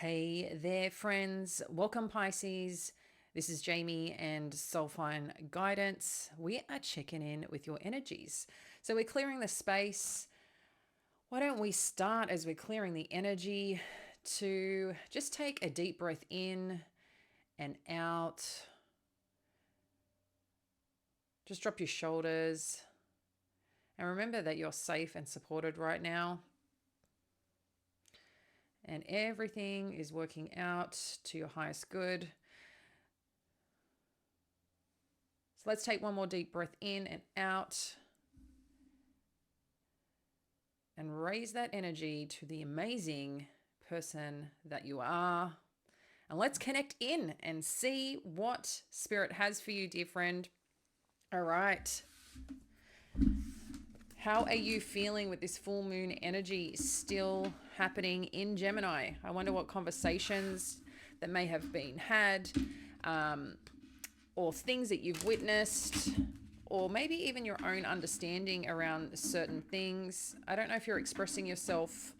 Hey there, friends. Welcome, Pisces. This is Jamie and Soulfine Guidance. We are checking in with your energies. So, we're clearing the space. Why don't we start as we're clearing the energy to just take a deep breath in and out. Just drop your shoulders and remember that you're safe and supported right now. And everything is working out to your highest good. So let's take one more deep breath in and out and raise that energy to the amazing person that you are. And let's connect in and see what Spirit has for you, dear friend. All right. How are you feeling with this full moon energy still happening in Gemini? I wonder what conversations that may have been had, or things that you've witnessed, or maybe even your own understanding around certain things. I don't know if you're expressing yourself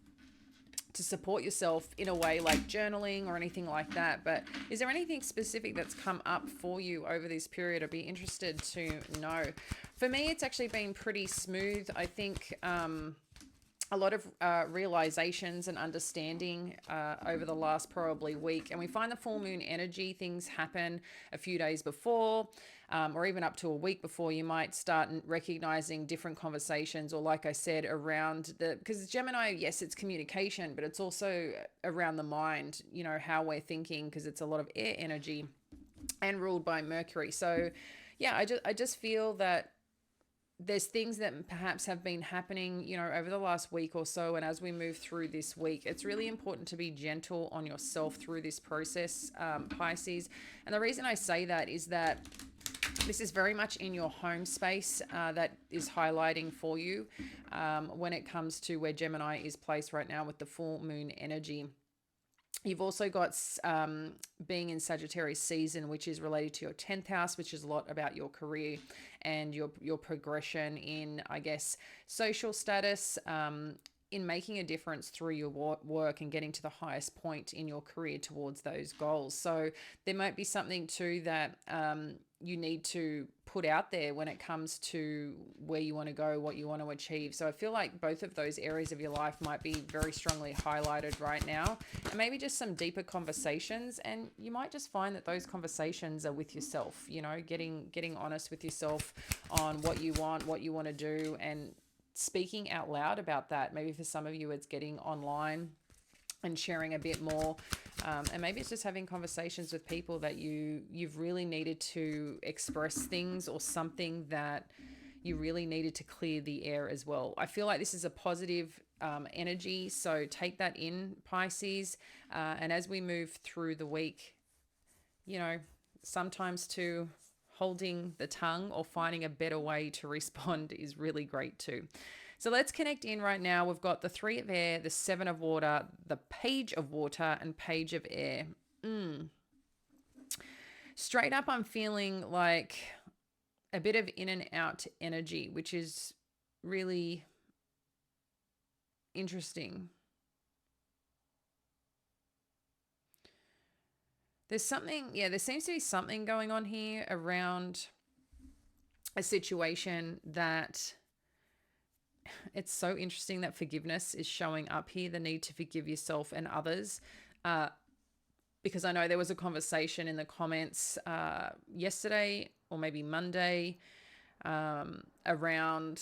to support yourself in a way like journaling or anything like that, but is there anything specific that's come up for you over this period? I'd be interested to know. For me, it's actually been pretty smooth. I think a lot of realizations and understanding over the last probably week. And we find the full moon energy, things happen a few days before, or even up to a week before. You might start recognizing different conversations, or like I said, around because Gemini, yes, it's communication, but it's also around the mind, how we're thinking, because it's a lot of air energy and ruled by Mercury. So yeah, I just feel that there's things that perhaps have been happening, over the last week or so. And as we move through this week, it's really important to be gentle on yourself through this process, Pisces. And the reason I say that is that this is very much in your home space that is highlighting for you when it comes to where Gemini is placed right now with the full moon energy. You've also got being in Sagittarius season, which is related to your 10th house, which is a lot about your career and your progression in, I guess, social status, in making a difference through your work and getting to the highest point in your career towards those goals. So there might be something too that you need to put out there when it comes to where you want to go, what you want to achieve. So I feel like both of those areas of your life might be very strongly highlighted right now, and maybe just some deeper conversations. And you might just find that those conversations are with yourself, getting honest with yourself on what you want to do, and speaking out loud about that. Maybe for some of you, it's getting online and sharing a bit more, and maybe it's just having conversations with people that you've really needed to express things, or something that you really needed to clear the air as well. I feel like this is a positive energy, so take that in, Pisces. And as we move through the week, sometimes too, holding the tongue or finding a better way to respond is really great too. So let's connect in right now. We've got the 3 of air, the 7 of water, the page of water, and page of air. Straight up, I'm feeling like a bit of in and out energy, which is really interesting. There seems to be something going on here around a situation that it's so interesting that forgiveness is showing up here, the need to forgive yourself and others. Because I know there was a conversation in the comments yesterday or maybe Monday around,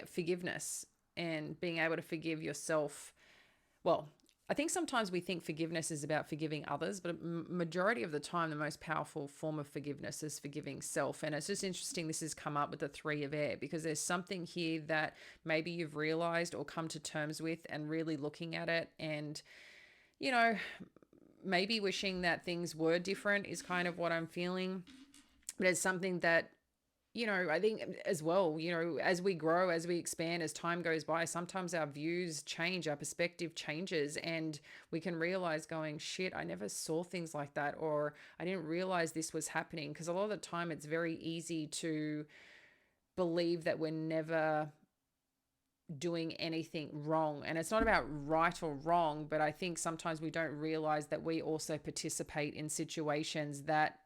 forgiveness and being able to forgive yourself. Well, I think sometimes we think forgiveness is about forgiving others, but majority of the time, the most powerful form of forgiveness is forgiving self. And it's just interesting this has come up with the 3 of air, because there's something here that maybe you've realized or come to terms with, and really looking at it and, maybe wishing that things were different is kind of what I'm feeling. But it's something that, I think as well, as we grow, as we expand, as time goes by, sometimes our views change, our perspective changes, and we can realize going, shit, I never saw things like that, or I didn't realize this was happening. Because a lot of the time it's very easy to believe that we're never doing anything wrong. And it's not about right or wrong, but I think sometimes we don't realize that we also participate in situations that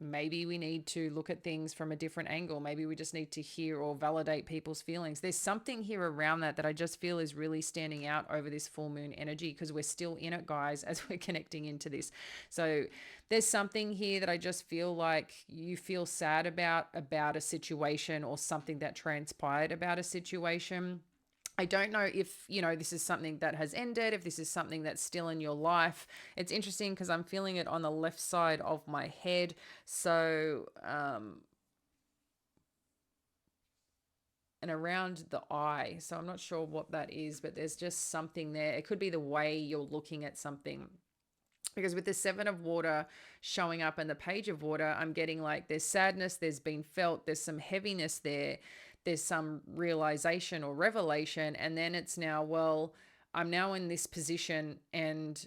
maybe we need to look at things from a different angle. Maybe we just need to hear or validate people's feelings. There's something here around that I just feel is really standing out over this full moon energy, because we're still in it, guys, as we're connecting into this. So there's something here that I just feel like you feel sad about a situation, or something that transpired about a situation. I don't know if, this is something that has ended, if this is something that's still in your life. It's interesting because I'm feeling it on the left side of my head. So, and around the eye. So I'm not sure what that is, but there's just something there. It could be the way you're looking at something. Because with the 7 of water showing up and the page of water, I'm getting like there's sadness, there's been felt, there's some heaviness there, there's some realization or revelation. And then it's now, well, I'm now in this position and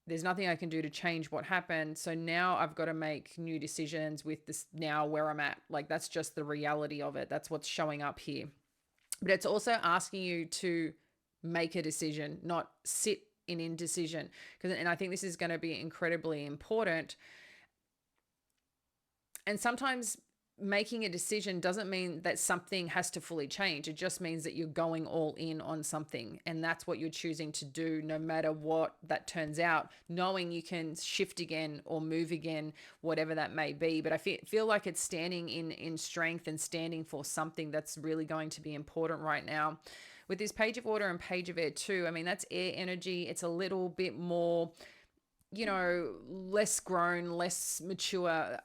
there's nothing I can do to change what happened. So now I've got to make new decisions with this now where I'm at. Like that's just the reality of it. That's what's showing up here. But it's also asking you to make a decision, not sit in indecision. And I think this is going to be incredibly important. And sometimes making a decision doesn't mean that something has to fully change. It just means that you're going all in on something. And that's what you're choosing to do, no matter what that turns out, knowing you can shift again or move again, whatever that may be. But I feel like it's standing in strength and standing for something that's really going to be important right now. With this page of water and page of air too, I mean, that's air energy. It's a little bit more, less grown, less mature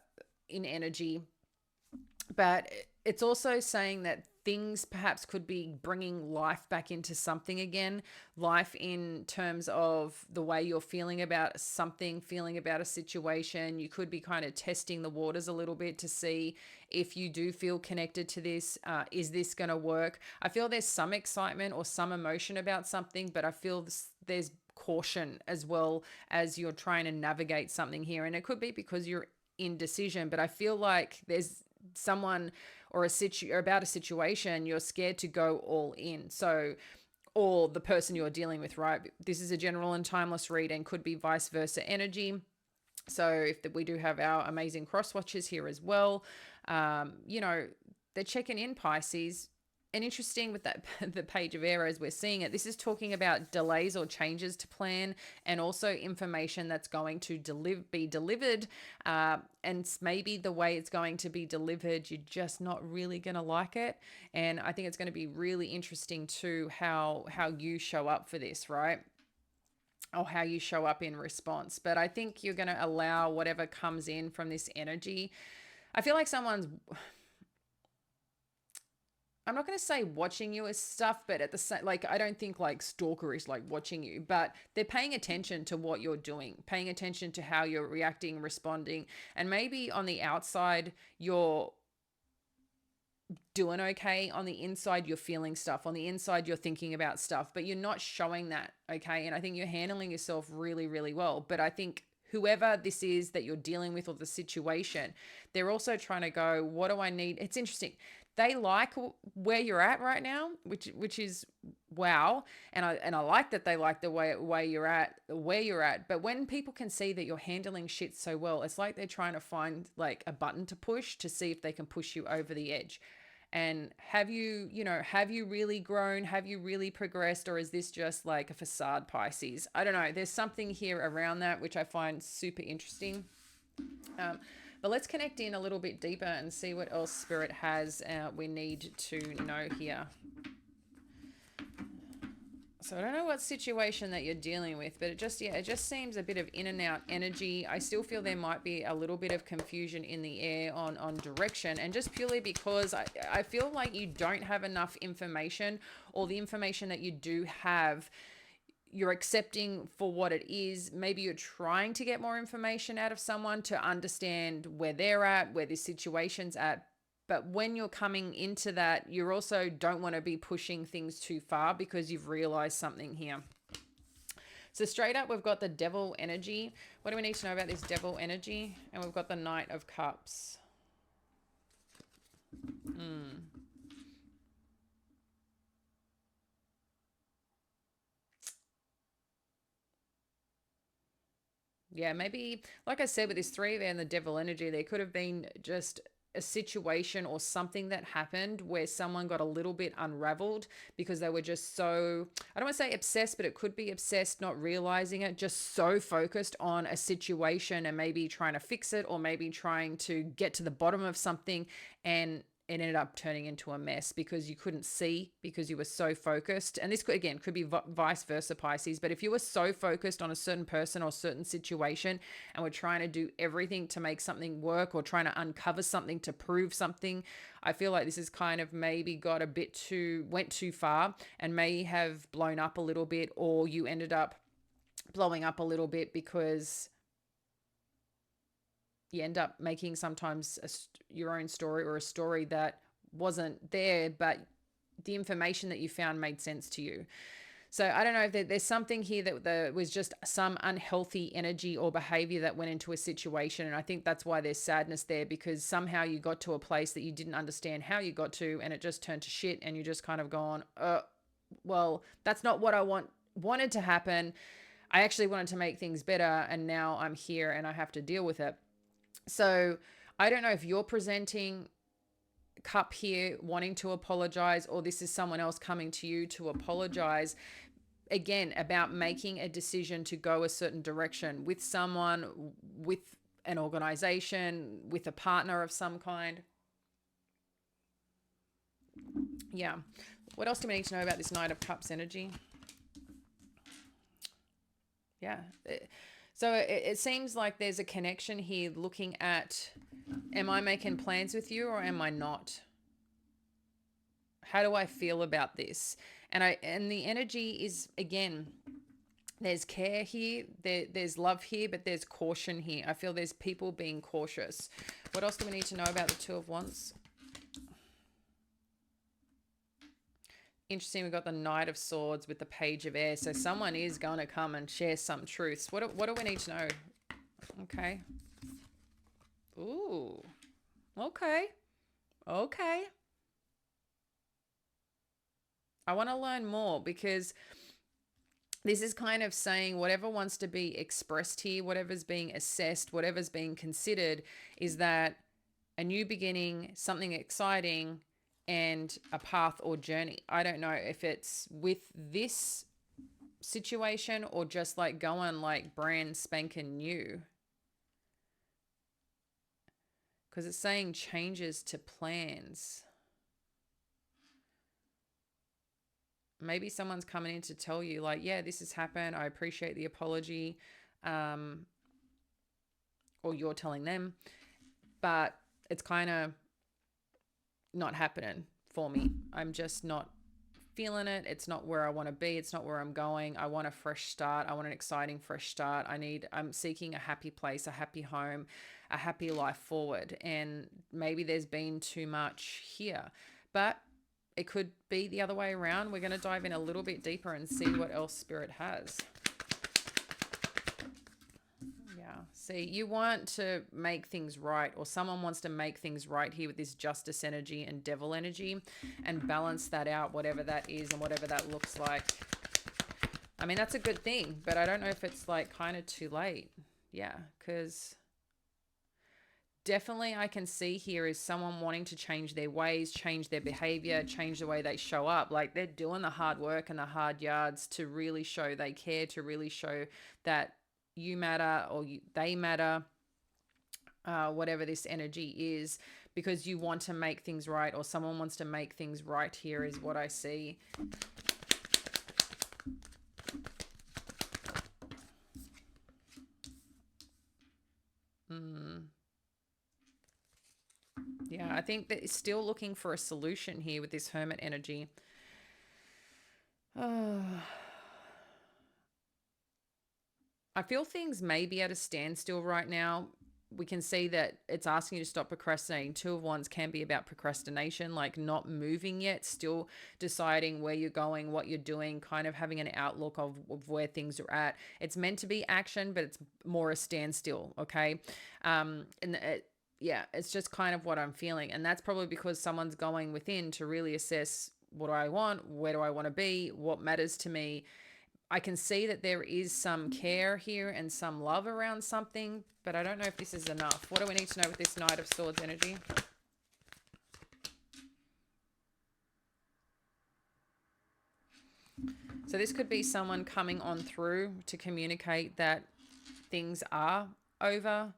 in energy. But it's also saying that things perhaps could be bringing life back into something again. Life in terms of the way you're feeling about something, feeling about a situation. You could be kind of testing the waters a little bit to see if you do feel connected to this. Is this going to work? I feel there's some excitement or some emotion about something, but I feel there's caution as well as you're trying to navigate something here. And it could be because you're indecision, but I feel like there's someone or about a situation you're scared to go all in. So, or the person you're dealing with, right? This is a general and timeless read and could be vice versa energy. So if we do have our amazing cross watchers here as well, they're checking in, Pisces. And interesting with that, the page of air as we're seeing it, this is talking about delays or changes to plan, and also information that's going to be delivered. And maybe the way it's going to be delivered, you're just not really going to like it. And I think it's going to be really interesting too, how you show up for this, right? Or how you show up in response. But I think you're going to allow whatever comes in from this energy. I feel like I'm not going to say watching you as stuff, but at the same, like, I don't think like stalker is like watching you, but they're paying attention to what you're doing, paying attention to how you're reacting, responding. And maybe on the outside, you're doing okay. On the inside, you're feeling stuff. On the inside, you're thinking about stuff, but you're not showing that. Okay. And I think you're handling yourself really, really well. But I think whoever this is that you're dealing with, or the situation, they're also trying to go, what do I need? It's interesting. They like where you're at right now, which is wow. And I like that they like the way you're at, where you're at. But when people can see that you're handling shit so well, it's like they're trying to find like a button to push to see if they can push you over the edge. And have you really grown? Have you really progressed? Or is this just like a facade, Pisces? I don't know. There's something here around that, which I find super interesting. But let's connect in a little bit deeper and see what else Spirit has we need to know here. So I don't know what situation that you're dealing with, but it just seems a bit of in and out energy. I still feel there might be a little bit of confusion in the air on direction, and just purely because I feel like you don't have enough information, or the information that you do have, you're accepting for what it is. Maybe you're trying to get more information out of someone to understand where they're at, where this situation's at. But when you're coming into that, you also don't want to be pushing things too far because you've realized something here. So straight up, we've got the Devil energy. What do we need to know about this Devil energy? And we've got the Knight of Cups. Yeah, maybe, like I said, with this three there and the devil energy, there could have been just a situation or something that happened where someone got a little bit unraveled because they were just so, I don't want to say obsessed, but it could be obsessed, not realizing it, just so focused on a situation and maybe trying to fix it or maybe trying to get to the bottom of something, and it ended up turning into a mess because you couldn't see because you were so focused. And this could, again, could be vice versa, Pisces. But if you were so focused on a certain person or certain situation and were trying to do everything to make something work or trying to uncover something to prove something, I feel like this is kind of maybe got a bit went too far and may have blown up a little bit, or you ended up blowing up a little bit because you end up making sometimes your own story, or a story that wasn't there, but the information that you found made sense to you. So I don't know if there's something here that there was just some unhealthy energy or behavior that went into a situation. And I think that's why there's sadness there, because somehow you got to a place that you didn't understand how you got to, and it just turned to shit, and you just kind of gone, well, that's not what I wanted to happen. I actually wanted to make things better, and now I'm here and I have to deal with it. So I don't know if you're presenting cup here wanting to apologize, or this is someone else coming to you to apologize, again, about making a decision to go a certain direction with someone, with an organization, with a partner of some kind. Yeah. What else do we need to know about this Knight of Cups energy? Yeah. So it seems like there's a connection here looking at, am I making plans with you or am I not? How do I feel about this? And the energy is, again, there's care here, there's love here, but there's caution here. I feel there's people being cautious. What else do we need to know about the Two of Wands? Interesting, we've got the Knight of Swords with the Page of Air. So someone is going to come and share some truths. What do we need to know? Okay. Ooh. Okay. Okay. I want to learn more, because this is kind of saying whatever wants to be expressed here, whatever's being assessed, whatever's being considered, is that a new beginning, something exciting, and a path or journey. I don't know if it's with this situation or just like going like brand spanking new, because it's saying changes to plans. Maybe someone's coming in to tell you like, yeah, this has happened, I appreciate the apology, or you're telling them, but it's kind of not happening for me. I'm just not feeling it. It's not where I want to be. It's not where I'm going. I want a fresh start. I want an exciting fresh start. I'm seeking a happy place, a happy home, a happy life forward. And maybe there's been too much here, but it could be the other way around. We're going to dive in a little bit deeper and see what else Spirit has. See, you want to make things right, or someone wants to make things right here with this Justice energy and Devil energy, and balance that out, whatever that is and whatever that looks like. I mean, that's a good thing, but I don't know if it's like kind of too late. Yeah, because definitely I can see here is someone wanting to change their ways, change their behavior, change the way they show up. Like they're doing the hard work and the hard yards to really show they care, to really show that you matter, or they matter, whatever this energy is, because you want to make things right, or someone wants to make things right here is what I see. Yeah, I think that it's still looking for a solution here with this Hermit energy. I feel things may be at a standstill right now. We can see that it's asking you to stop procrastinating. Two of Wands can be about procrastination, like not moving yet, still deciding where you're going, what you're doing, kind of having an outlook of where things are at. It's meant to be action, but it's more a standstill, okay? Yeah, it's just kind of what I'm feeling. And that's probably because someone's going within to really assess, what do I want? Where do I want to be? What matters to me? I can see that there is some care here and some love around something, but I don't know if this is enough. What do we need to know with this Knight of Swords energy? So this could be someone coming on through to communicate that things are over,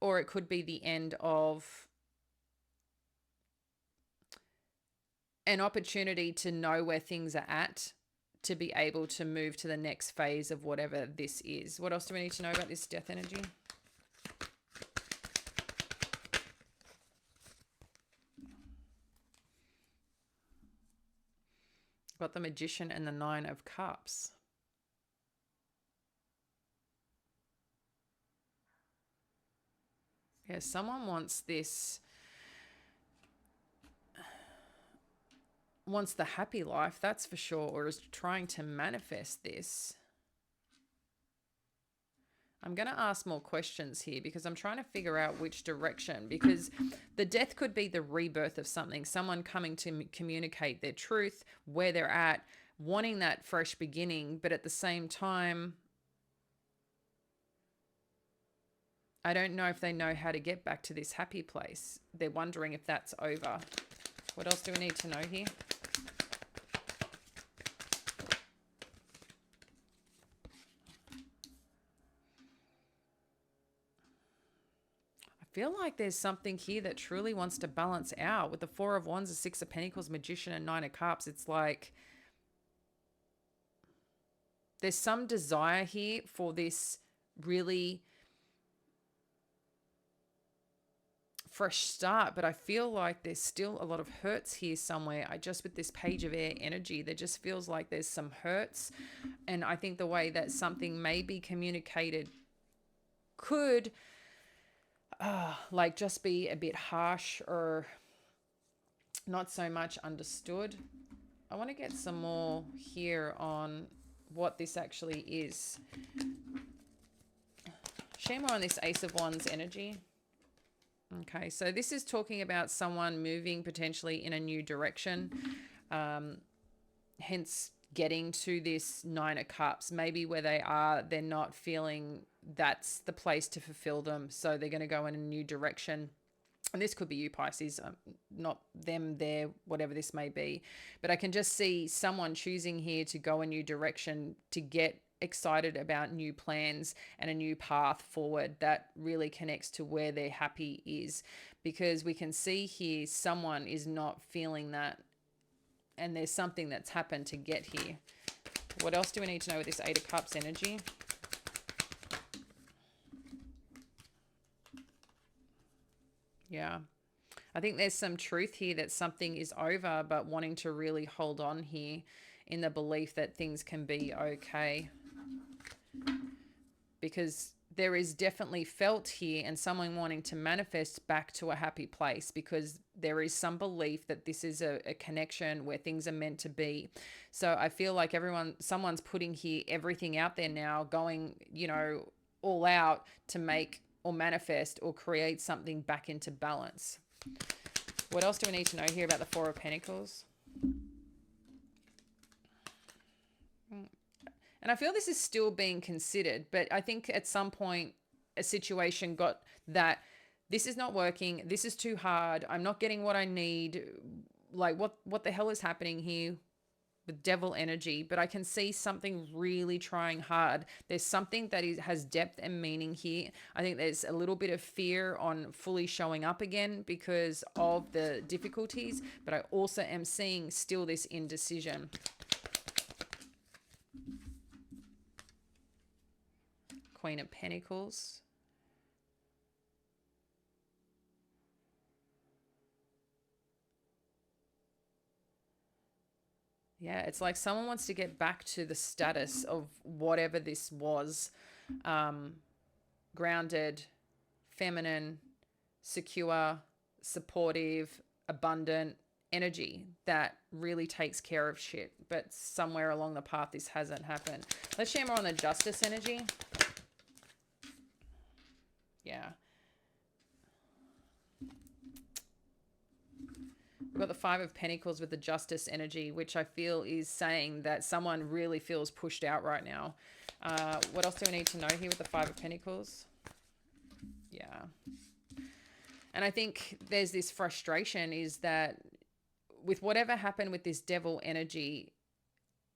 or it could be the end of an opportunity to know where things are at, to be able to move to the next phase of whatever this is. What else do we need to know about this death energy? Got the Magician and the Nine of Cups. Yeah, someone wants this, wants the happy life, that's for sure, or is trying to manifest this. I'm going to ask more questions here because I'm trying to figure out which direction, because the death could be the rebirth of something, someone coming to communicate their truth, where they're at, wanting that fresh beginning, but at the same time, I don't know if they know how to get back to this happy place. They're wondering if that's over. What else do we need to know here? I feel like there's something here that truly wants to balance out. With the Four of Wands, the Six of Pentacles, Magician, and Nine of Cups, it's like there's some desire here for this really fresh start, but I feel like there's still a lot of hurts here somewhere. With this Page of Air energy, there just feels like there's some hurts, and I think the way that something may be communicated could like just be a bit harsh or not so much understood. I want to get some more here on what this actually is. Share more on this Ace of Wands energy. Okay, so this is talking about someone moving potentially in a new direction, hence getting to this Nine of Cups. Maybe where they are, they're not feeling that's the place to fulfill them, so they're going to go in a new direction. And this could be you, Pisces, not them, there, whatever this may be. But I can just see someone choosing here to go a new direction, to get excited about new plans and a new path forward that really connects to where their happy is. Because we can see here someone is not feeling that, and there's something that's happened to get here. What else do we need to know with this Eight of Cups energy? Yeah. I think there's some truth here that something is over, but wanting to really hold on here in the belief that things can be okay. Because there is definitely felt here, and someone wanting to manifest back to a happy place, because there is some belief that this is a connection where things are meant to be. So I feel like someone's putting here everything out there now, going, all out to make or manifest or create something back into balance. What else do we need to know here about the Four of Pentacles? And I feel this is still being considered, but I think at some point a situation got that this is not working, this is too hard, I'm not getting what I need. Like what the hell is happening here with Devil energy? But I can see something really trying hard. There's something that has depth and meaning here. I think there's a little bit of fear on fully showing up again because of the difficulties, but I also am seeing still this indecision. Queen of Pentacles. Yeah, it's like someone wants to get back to the status of whatever this was. Grounded, feminine, secure, supportive, abundant energy that really takes care of shit. But somewhere along the path, this hasn't happened. Let's share more on the Justice energy. Yeah. got the Five of Pentacles with the Justice energy, which I feel is saying that someone really feels pushed out right now. What else do we need to know here with the Five of Pentacles? Yeah. And I think there's this frustration is that with whatever happened with this Devil energy,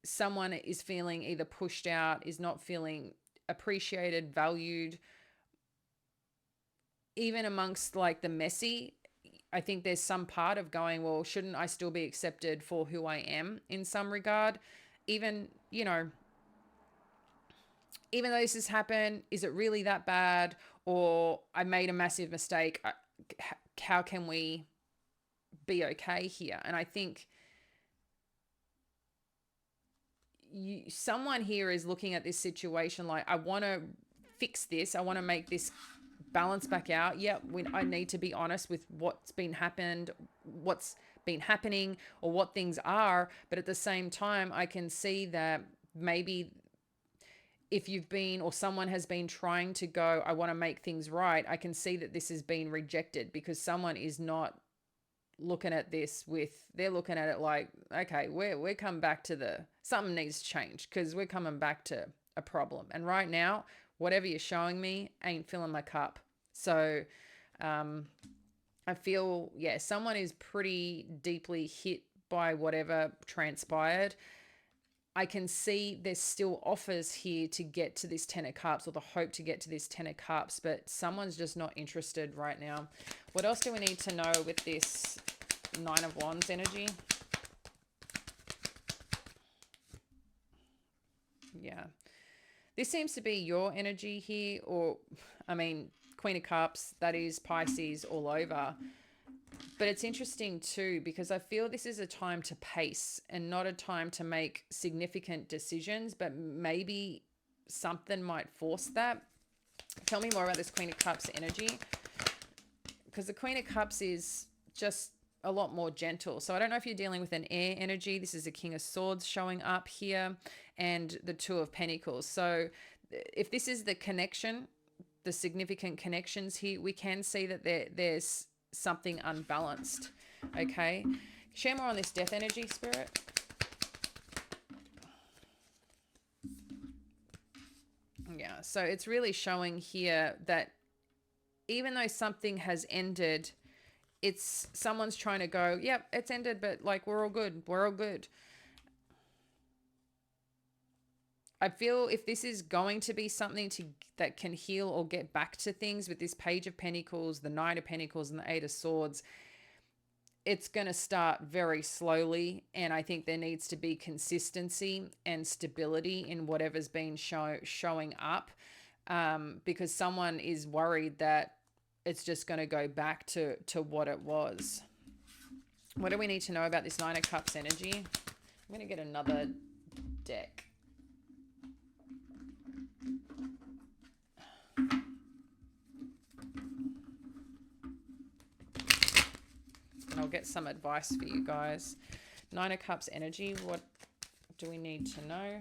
someone is feeling either pushed out, is not feeling appreciated, valued, even amongst like the messy. I think there's some part of going, well, shouldn't I still be accepted for who I am in some regard? Even, you know, even though this has happened, is it really that bad? Or I made a massive mistake. How can we be okay here? And I think someone here is looking at this situation like, I want to fix this. I want to make this balance back out. Yeah, I need to be honest with what's been happening or what things are. But at the same time, I can see that maybe if you've been or someone has been trying to go, I want to make things right, I can see that this has been rejected because someone is not looking at this they're looking at it like, okay, we're coming back to something needs to change because we're coming back to a problem. And right now, whatever you're showing me ain't filling my cup. So I feel, yeah, someone is pretty deeply hit by whatever transpired. I can see there's still offers here to get to this Ten of Cups or the hope to get to this Ten of Cups, but someone's just not interested right now. What else do we need to know with this Nine of Wands energy? Yeah. This seems to be your energy here, or, I mean, Queen of Cups, that is Pisces all over. But it's interesting too, because I feel this is a time to pace and not a time to make significant decisions, but maybe something might force that. Tell me more about this Queen of Cups energy, because the Queen of Cups is just a lot more gentle. So I don't know if you're dealing with an air energy. This is a King of Swords showing up here and the Two of Pentacles. So if this is the connection, the significant connections here, we can see that there's something unbalanced. Okay, share more on this Death energy, Spirit. Yeah, so it's really showing here that even though something has ended, it's someone's trying to go, yep, it's ended, but like we're all good, I feel if this is going to be something that can heal or get back to things with this Page of Pentacles, the Knight of Pentacles, and the Eight of Swords, it's going to start very slowly. And I think there needs to be consistency and stability in whatever's been showing up, because someone is worried that it's just going to go back to what it was. What do we need to know about this Nine of Cups energy? I'm going to get another deck. And I'll get some advice for you guys. Nine of Cups energy. What do we need to know?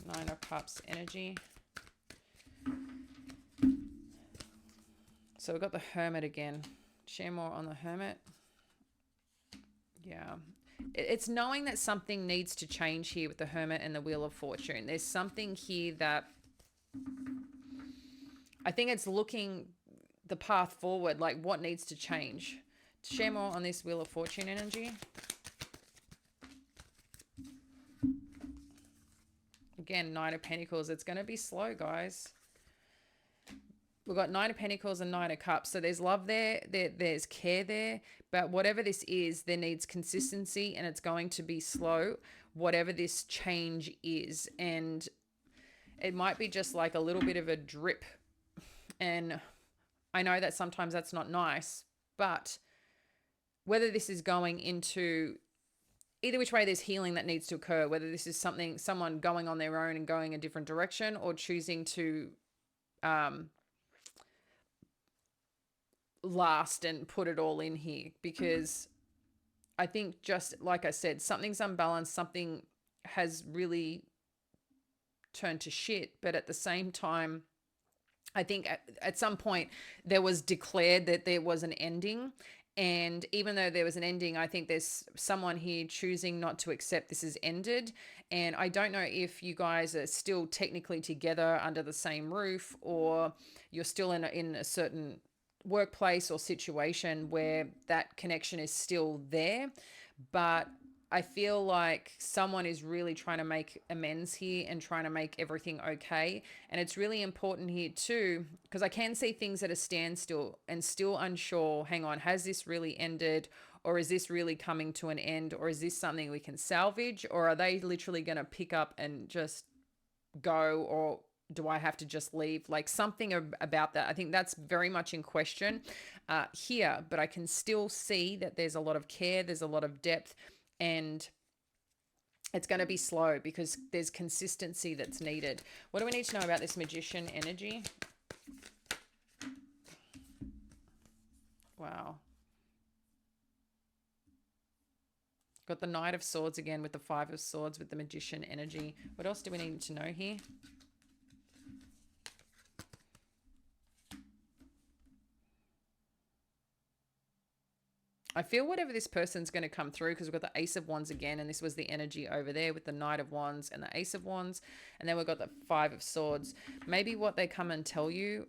Nine of Cups energy. So we've got the Hermit again. Share more on the Hermit. Yeah. It's knowing that something needs to change here with the Hermit and the Wheel of Fortune. There's something here that I think it's looking the path forward, like what needs to change. Share more on this Wheel of Fortune energy. Again, Nine of Pentacles. It's going to be slow, guys. We've got Nine of Pentacles and Nine of Cups. So there's love there. There's care there. But whatever this is, there needs consistency and it's going to be slow, whatever this change is. And it might be just like a little bit of a drip. And I know that sometimes that's not nice, but whether this is going into either which way, there's healing that needs to occur, whether this is someone going on their own and going a different direction or choosing to last and put it all in here, because I think, just like I said, something's unbalanced, something has really turned to shit, but at the same time, I think at some point there was declared that there was an ending. And even though there was an ending, I think there's someone here choosing not to accept this has ended. And I don't know if you guys are still technically together under the same roof, or you're still in a certain workplace or situation where that connection is still there. But I feel like someone is really trying to make amends here and trying to make everything okay. And it's really important here too, because I can see things at a standstill and still unsure. Hang on, has this really ended? Or is this really coming to an end? Or is this something we can salvage? Or are they literally going to pick up and just go? Or do I have to just leave? Like something about that. I think that's very much in question here, but I can still see that there's a lot of care, there's a lot of depth, and it's going to be slow because there's consistency that's needed. What do we need to know about this Magician energy? Wow. Got the Knight of Swords again with the Five of Swords with the Magician energy. What else do we need to know here? I feel whatever this person's going to come through, because we've got the Ace of Wands again, and this was the energy over there with the Knight of Wands and the Ace of Wands, and then we've got the Five of Swords. Maybe what they come and tell you,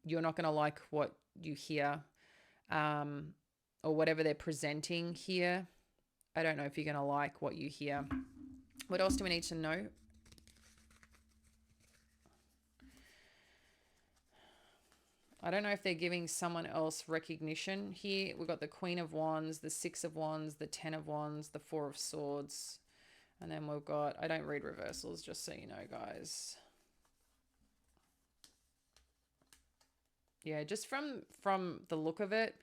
you're not going to like what you hear, or whatever they're presenting here. I don't know if you're going to like what you hear. What else do we need to know? I don't know if they're giving someone else recognition here. We've got the Queen of Wands, the Six of Wands, the Ten of Wands, the Four of Swords. And then we've got, I don't read reversals, just so you know, guys. Yeah, just from the look of it,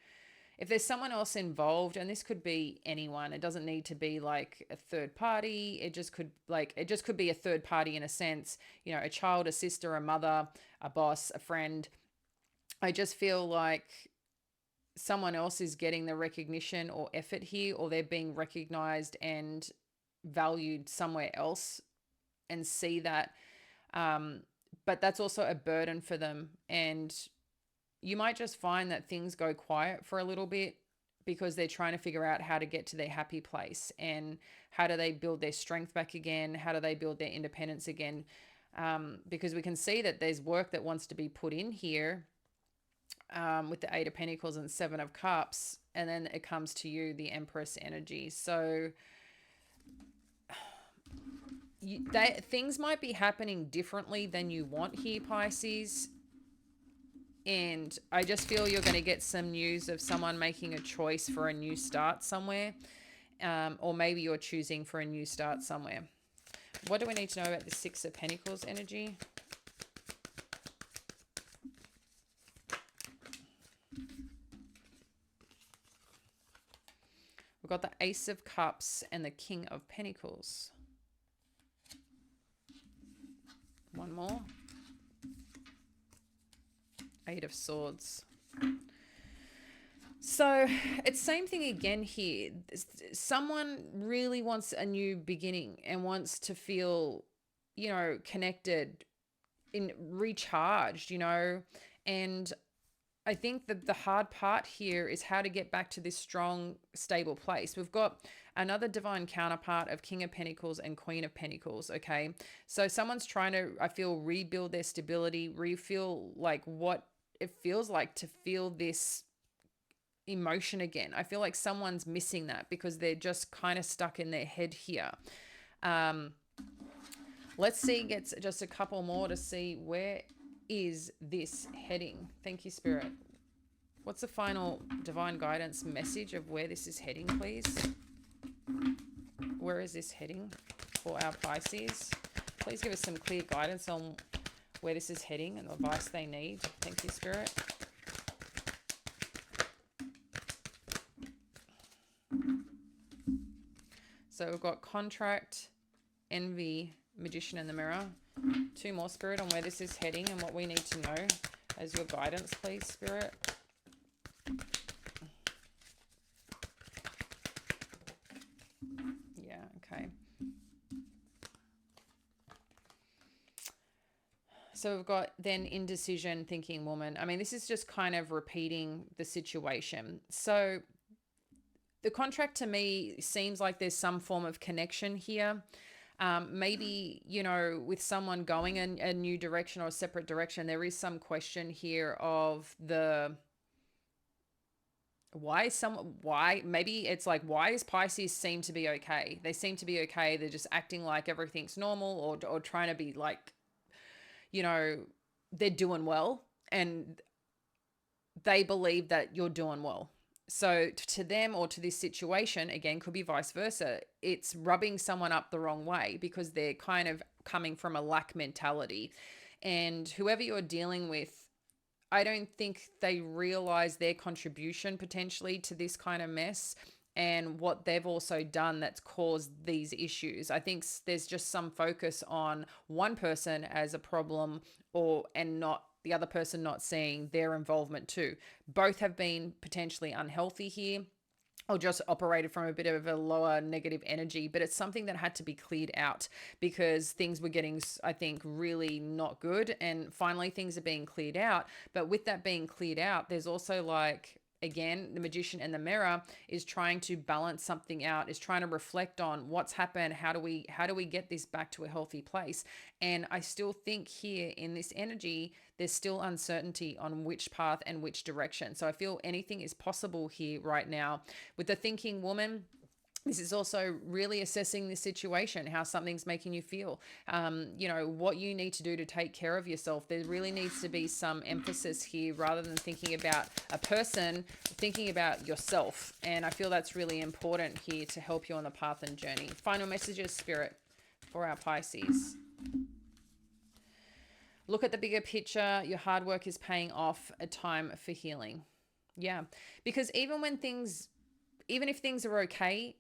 if there's someone else involved, and this could be anyone, it doesn't need to be like a third party. It just could be a third party in a sense, you know, a child, a sister, a mother, a boss, a friend. I just feel like someone else is getting the recognition or effort here, or they're being recognized and valued somewhere else, and see that. But that's also a burden for them. And you might just find that things go quiet for a little bit because they're trying to figure out how to get to their happy place, and how do they build their strength back again? How do they build their independence again? Because we can see that there's work that wants to be put in here, with the Eight of Pentacles and Seven of Cups, and then it comes to you, the Empress energy. So things might be happening differently than you want here, Pisces. And I just feel you're going to get some news of someone making a choice for a new start somewhere, or maybe you're choosing for a new start somewhere. What do we need to know about the Six of Pentacles energy? We've got the Ace of Cups and the King of Pentacles. One more. Eight of Swords. So it's same thing again here. Someone really wants a new beginning and wants to feel, you know, connected, in recharged, you know. And I think that the hard part here is how to get back to this strong, stable place. We've got another divine counterpart of King of Pentacles and Queen of Pentacles, okay? So someone's trying to, I feel, rebuild their stability, feel like what it feels like to feel this emotion again. I feel like someone's missing that because they're just kind of stuck in their head here. Let's see, gets just a couple more to see where is this heading. Thank you, Spirit. What's the final divine guidance message of where this is heading, please? Where is this heading for our Pisces? Please give us some clear guidance on where this is heading and the advice they need. Thank you, Spirit. So we've got contract, envy, Magician in the Mirror. Two more, Spirit, on where this is heading and what we need to know as your guidance, please, Spirit. So we've got then indecision, thinking woman. I mean, this is just kind of repeating the situation. So the contract to me seems like there's some form of connection here. Maybe, with someone going in a new direction or a separate direction, there is some question here of the why maybe it's like, why is Pisces seem to be okay? They seem to be okay. They're just acting like everything's normal, or trying to be like, they're doing well, and they believe that you're doing well. So to them, or to this situation, again, could be vice versa. It's rubbing someone up the wrong way because they're kind of coming from a lack mentality. And whoever you're dealing with, I don't think they realize their contribution potentially to this kind of mess and what they've also done that's caused these issues. I think there's just some focus on one person as a problem, and not the other person not seeing their involvement too. Both have been potentially unhealthy here, or just operated from a bit of a lower negative energy, but it's something that had to be cleared out because things were getting, I think, really not good. And finally things are being cleared out. But with that being cleared out, there's also, like, again, the magician and the mirror is trying to balance something out, is trying to reflect on what's happened. How do we get this back to a healthy place? And I still think here in this energy, there's still uncertainty on which path and which direction. So I feel anything is possible here right now. With the thinking woman, this is also really assessing the situation, how something's making you feel, what you need to do to take care of yourself. There really needs to be some emphasis here rather than thinking about a person, thinking about yourself. And I feel that's really important here to help you on the path and journey. Final messages, Spirit, for our Pisces. Look at the bigger picture. Your hard work is paying off. A time for healing. Yeah, because even if things are okay,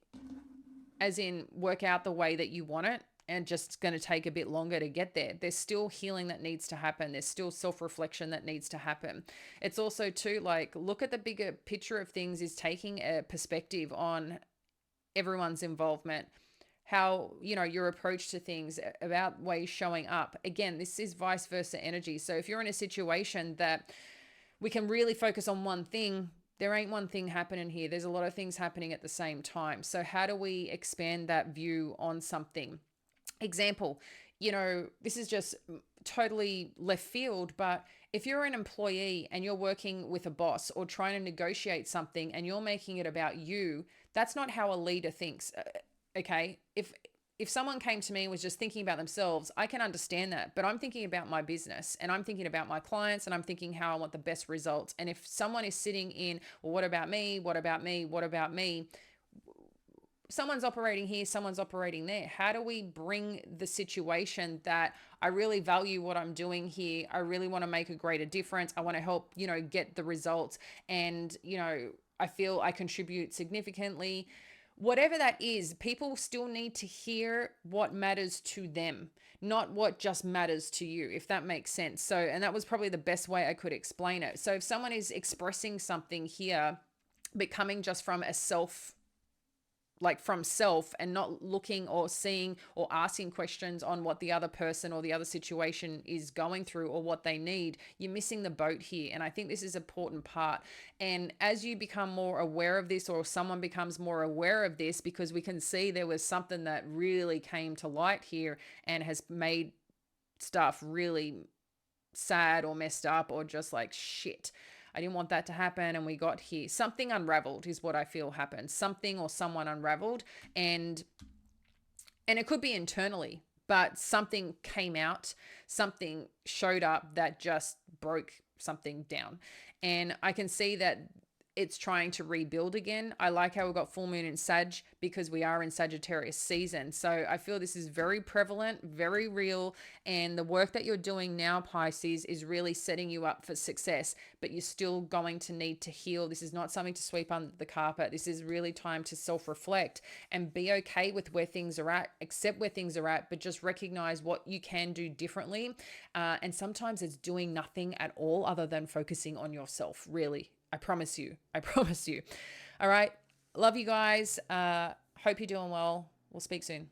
as in work out the way that you want it, and just going to take a bit longer to get there, there's still healing that needs to happen. There's still self-reflection that needs to happen. It's also too, like, look at the bigger picture of things, is taking a perspective on everyone's involvement, how, your approach to things, about ways showing up. Again, this is vice versa energy. So if you're in a situation that we can really focus on one thing, there ain't one thing happening here. There's a lot of things happening at the same time. So how do we expand that view on something? Example, this is just totally left field, but if you're an employee and you're working with a boss or trying to negotiate something and you're making it about you, that's not how a leader thinks. Okay. If someone came to me and was just thinking about themselves, I can understand that, but I'm thinking about my business and I'm thinking about my clients and I'm thinking how I want the best results. And if someone is sitting in, well, what about me? What about me? What about me? Someone's operating here, someone's operating there. How do we bring the situation that I really value what I'm doing here? I really want to make a greater difference. I want to help, get the results. And, I feel I contribute significantly. Whatever that is, people still need to hear what matters to them, not what just matters to you, if that makes sense. So, and that was probably the best way I could explain it. So if someone is expressing something here, but coming just from from self, and not looking or seeing or asking questions on what the other person or the other situation is going through or what they need, you're missing the boat here. And I think this is an important part. And as you become more aware of this, or someone becomes more aware of this, because we can see there was something that really came to light here and has made stuff really sad or messed up, or just like, shit, I didn't want that to happen, and we got here. Something unraveled is what I feel happened. Something or someone unraveled, and it could be internally, but something came out, something showed up that just broke something down. And I can see that it's trying to rebuild again. I like how we've got full moon in Sag, because we are in Sagittarius season. So I feel this is very prevalent, very real. And the work that you're doing now, Pisces, is really setting you up for success, but you're still going to need to heal. This is not something to sweep under the carpet. This is really time to self-reflect and be okay with where things are at, accept where things are at, but just recognize what you can do differently. And sometimes it's doing nothing at all other than focusing on yourself, really. I promise you. I promise you. All right. Love you guys. Hope you're doing well. We'll speak soon.